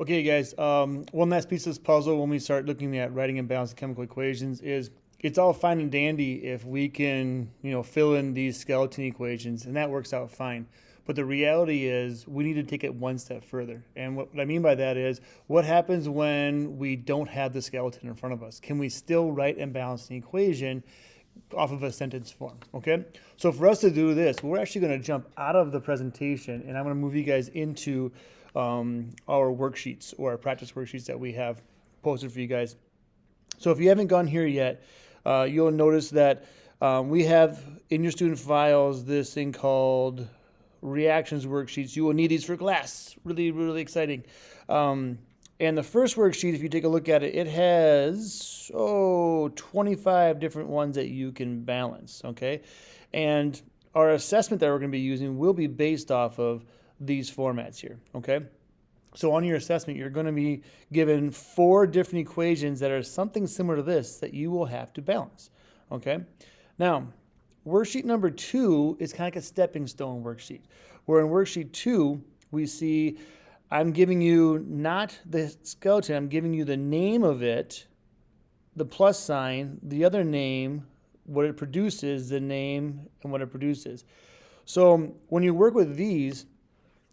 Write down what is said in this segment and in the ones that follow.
Okay, guys, one last piece of this puzzle when we start looking at writing and balancing chemical equations is it's all fine and dandy if we can, fill in these skeleton equations, and that works out fine. But the reality is we need to take it one step further. And what I mean by that is what happens when we don't have the skeleton in front of us? Can we still write and balance an equation off of a sentence form? Okay, so for us to do this, we're actually going to jump out of the presentation, and I'm going to move you guys into our worksheets or our practice worksheets that we have posted for you guys. So if you haven't gone here yet, you'll notice that we have in your student files this thing called reactions worksheets. You will need these for class. Really, really exciting. And the first worksheet, if you take a look at it, it has 25 different ones that you can balance. Okay, and our assessment that we're going to be using will be based off of these formats here. Okay, so on your assessment, you're going to be given 4 different equations that are something similar to this that you will have to balance. Okay, now worksheet number 2 is kind of like a stepping stone worksheet, where in worksheet 2 we see I'm giving you not the skeleton, I'm giving you the name of it, the plus sign, the other name, what it produces, the name, and what it produces. So when you work with these,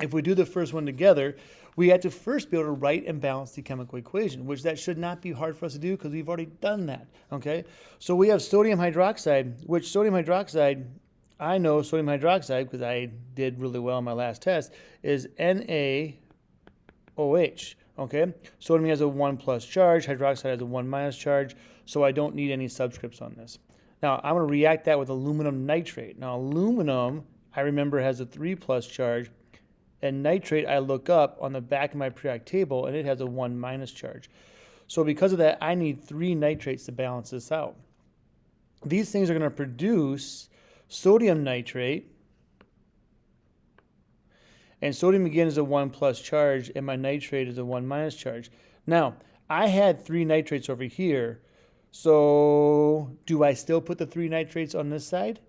if we do the first one together, we have to first be able to write and balance the chemical equation, which that should not be hard for us to do because we've already done that, okay? So we have sodium hydroxide, which sodium hydroxide, I know sodium hydroxide because I did really well on my last test, is NaOH, okay? Sodium has a 1 plus charge, hydroxide has a 1 minus charge, so I don't need any subscripts on this. Now, I'm going to react that with aluminum nitrate. Now, aluminum, I remember, has a 3 plus charge, and nitrate I look up on the back of my periodic table, and it has a 1 minus charge. So because of that, I need 3 nitrates to balance this out. These things are going to produce sodium nitrate, and sodium again is a 1 plus charge, and my nitrate is a 1 minus charge. Now, I had 3 nitrates over here, so do I still put the 3 nitrates on this side?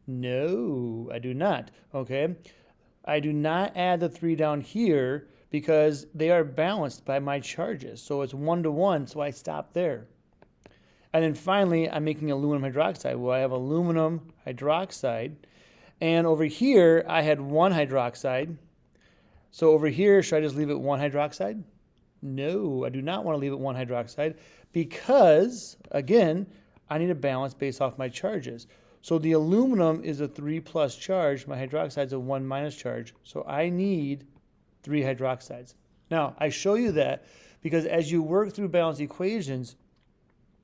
No, I do not, okay? I do not add the 3 down here because they are balanced by my charges. So it's 1 to 1, so I stop there. And then finally, I'm making aluminum hydroxide. Well, I have aluminum hydroxide. And over here, I had 1 hydroxide. So over here, should I just leave it 1 hydroxide? No, I do not want to leave it 1 hydroxide because, again, I need a balance based off my charges. So the aluminum is a 3 plus charge. My hydroxide is a 1 minus charge. So I need 3 hydroxides. Now, I show you that because as you work through balanced equations,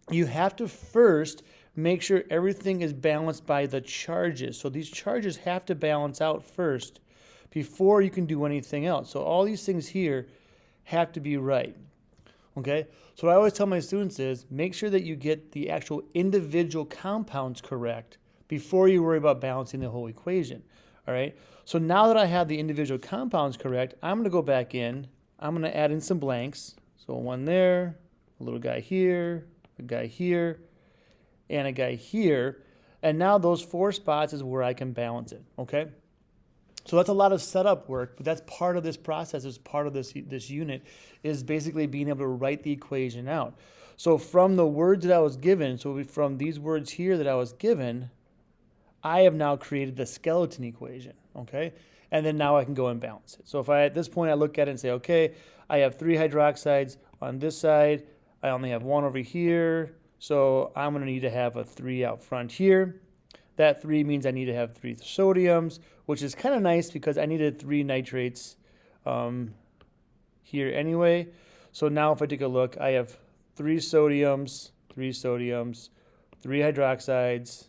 you have to first make sure everything is balanced by the charges. So these charges have to balance out first before you can do anything else. So all these things here have to be right. Okay? So what I always tell my students is make sure that you get the actual individual compounds correct before you worry about balancing the whole equation. All right? So now that I have the individual compounds correct, I'm going to go back in. I'm going to add in some blanks. So 1 there, a little guy here, a guy here, and a guy here. And now those 4 spots is where I can balance it. Okay? So that's a lot of setup work, but that's part of this process, is part of this unit, is basically being able to write the equation out. So from the words that I was given, so from these words here that I was given, I have now created the skeleton equation, okay? And then now I can go and balance it. So if at this point I look at it and say, okay, I have 3 hydroxides on this side, I only have 1 over here, so I'm going to need to have a 3 out front here. That 3 means I need to have 3 sodiums, which is kind of nice because I needed 3 nitrates here anyway. So now if I take a look, I have 3 sodiums, 3 sodiums, 3 hydroxides,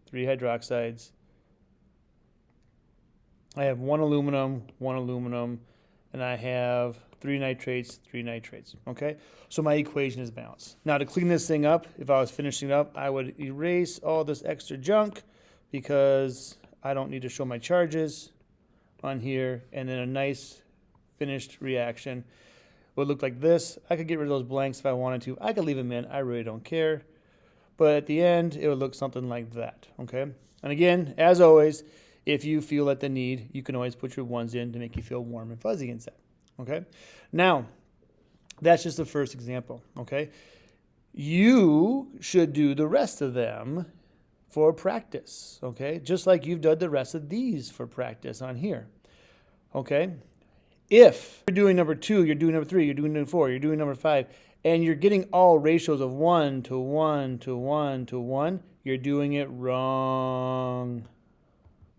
3 hydroxides. I have 1 aluminum, 1 aluminum, and I have 3 nitrates, 3 nitrates, okay? So my equation is balanced. Now to clean this thing up, if I was finishing up, I would erase all this extra junk because I don't need to show my charges on here, and then a nice finished reaction would look like this. I could get rid of those blanks if I wanted to. I could leave them in, I really don't care. But at the end, it would look something like that, okay? And again, as always, if you feel at the need, you can always put your ones in to make you feel warm and fuzzy inside. okay? Now, that's just the first example, okay? You should do the rest of them for practice, okay? Just like you've done the rest of these for practice on here, okay? If you're doing number 2, you're doing number 3, you're doing number 4, you're doing number 5, and you're getting all ratios of 1 to 1 to 1 to 1, you're doing it wrong,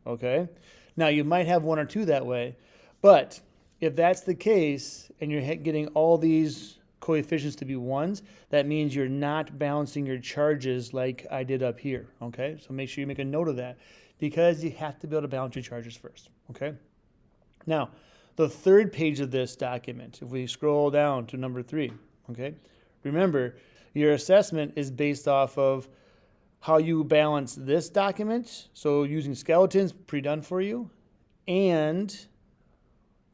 okay? Now, you might have 1 or 2 that way, but if that's the case and you're getting all these coefficients to be 1s, that means you're not balancing your charges like I did up here, okay? So make sure you make a note of that because you have to be able to balance your charges first, okay? Now, the third page of this document, if we scroll down to number 3, okay? Remember, your assessment is based off of how you balance this document, so using skeletons, pre-done for you, and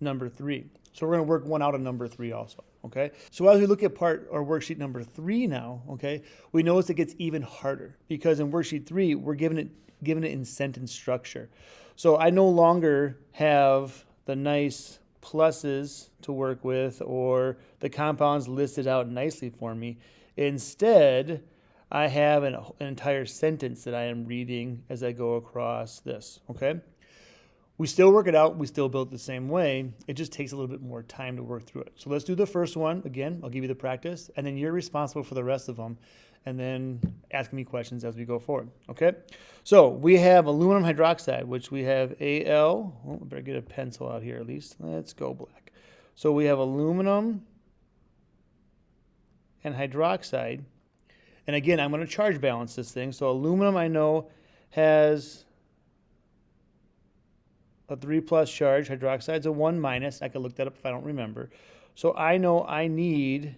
number 3. So we're going to work one out of number 3 also, okay? So as we look at part or worksheet number 3 now, okay, we notice it gets even harder because in worksheet 3, we're given it in sentence structure. So I no longer have the nice pluses to work with or the compounds listed out nicely for me. Instead, I have an entire sentence that I am reading as I go across this, okay? We still work it out. We still build it the same way. It just takes a little bit more time to work through it. So let's do the first one. Again, I'll give you the practice, and then you're responsible for the rest of them, and then ask me questions as we go forward, okay? So we have aluminum hydroxide, which we have Al. Oh, I better get a pencil out here at least. Let's go black. So we have aluminum and hydroxide. And again, I'm going to charge balance this thing. So aluminum, I know, has a 3+ charge. Hydroxide's a 1-. I could look that up if I don't remember. So I know I need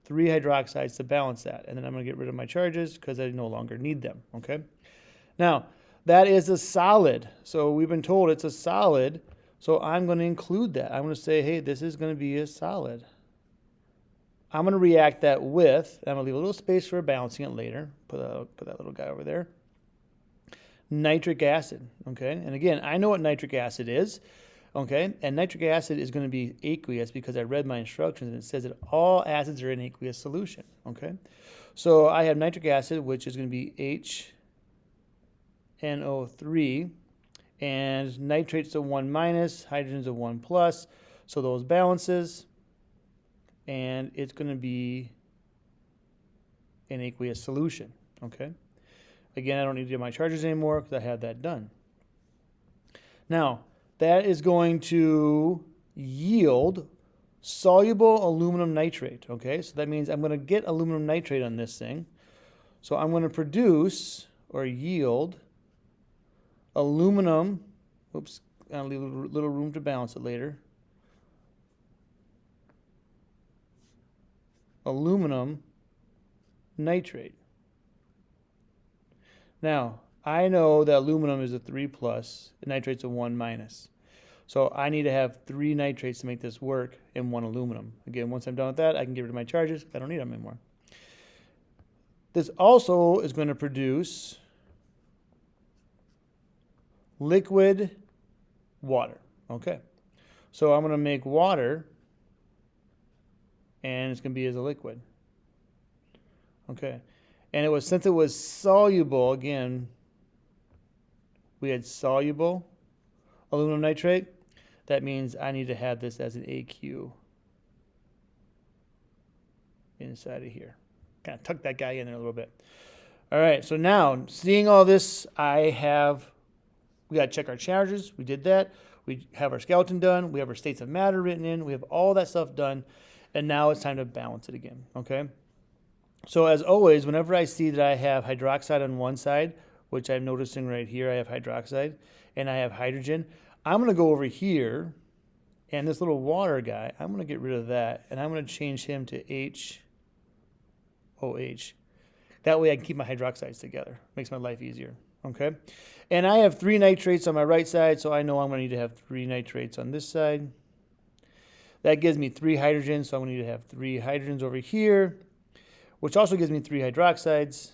3 hydroxides to balance that. And then I'm going to get rid of my charges because I no longer need them, okay? Now, that is a solid. So we've been told it's a solid. So I'm going to include that. I'm going to say, hey, this is going to be a solid. I'm going to react that with, I'm going to leave a little space for balancing it later. Put that little guy over there. Nitric acid, okay? And again, I know what nitric acid is, okay? And nitric acid is going to be aqueous because I read my instructions and it says that all acids are in aqueous solution, okay? So I have nitric acid, which is going to be HNO3, and nitrate's a 1-, hydrogen's a 1+, so those balances, and it's going to be an aqueous solution, okay? Again, I don't need to do my charges anymore because I have that done. Now, that is going to yield soluble aluminum nitrate, okay? So that means I'm going to get aluminum nitrate on this thing. So I'm going to produce or yield aluminum, oops, I'll leave a little room to balance it later. Aluminum nitrate. Now, I know that aluminum is a 3+, and nitrate's a 1-. So I need to have 3 nitrates to make this work and 1 aluminum. Again, once I'm done with that, I can get rid of my charges. I don't need them anymore. This also is going to produce liquid water. Okay. So I'm going to make water, and it's going to be as a liquid. Okay. And since it was soluble, again, we had soluble aluminum nitrate. That means I need to have this as an AQ inside of here. Kind of tuck that guy in there a little bit. All right, so now, seeing all this, we got to check our charges. We did that. We have our skeleton done. We have our states of matter written in. We have all that stuff done. And now it's time to balance it again, okay? So as always, whenever I see that I have hydroxide on one side, which I'm noticing right here, I have hydroxide, and I have hydrogen, I'm going to go over here, and this little water guy, I'm going to get rid of that, and I'm going to change him to HOH. That way I can keep my hydroxides together. Makes my life easier, okay? And I have 3 nitrates on my right side, so I know I'm going to need to have 3 nitrates on this side. That gives me 3 hydrogens, so I'm going to need to have 3 hydrogens over here, which also gives me 3 hydroxides.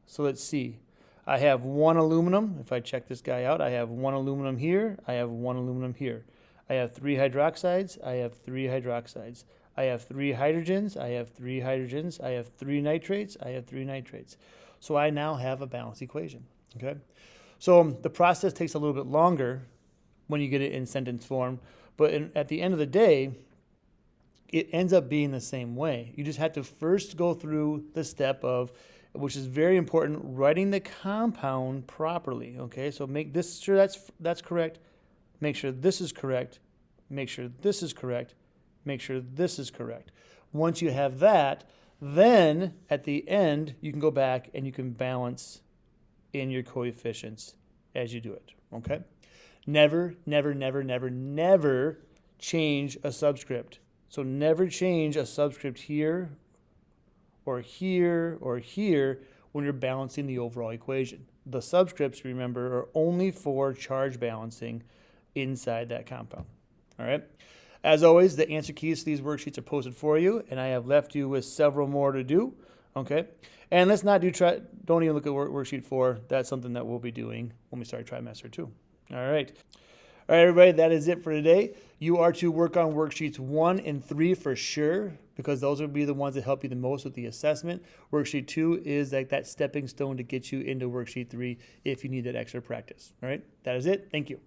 So let's see. I have 1 aluminum. If I check this guy out, I have 1 aluminum here. I have 1 aluminum here. I have 3 hydroxides, I have 3 hydroxides. I have 3 hydrogens, I have 3 hydrogens. I have 3 nitrates, I have 3 nitrates. So I now have a balanced equation, okay? So the process takes a little bit longer when you get it in sentence form, but at the end of the day, it ends up being the same way. You just have to first go through the step of, which is very important, writing the compound properly, okay? So make this sure that's correct, make sure this is correct, make sure this is correct, make sure this is correct. Once you have that, then at the end, you can go back and you can balance in your coefficients as you do it, okay? Never, never, never, never, never change a subscript. So never change a subscript here or here or here when you're balancing the overall equation. The subscripts, remember, are only for charge balancing inside that compound, all right? As always, the answer keys to these worksheets are posted for you, and I have left you with several more to do, okay? And let's not don't even look at worksheet 4. That's something that we'll be doing when we start trimester 2. All right. All right, everybody, that is it for today. You are to work on worksheets 1 and 3 for sure, because those will be the ones that help you the most with the assessment. Worksheet 2 is like that stepping stone to get you into worksheet 3 if you need that extra practice. All right, that is it. Thank you.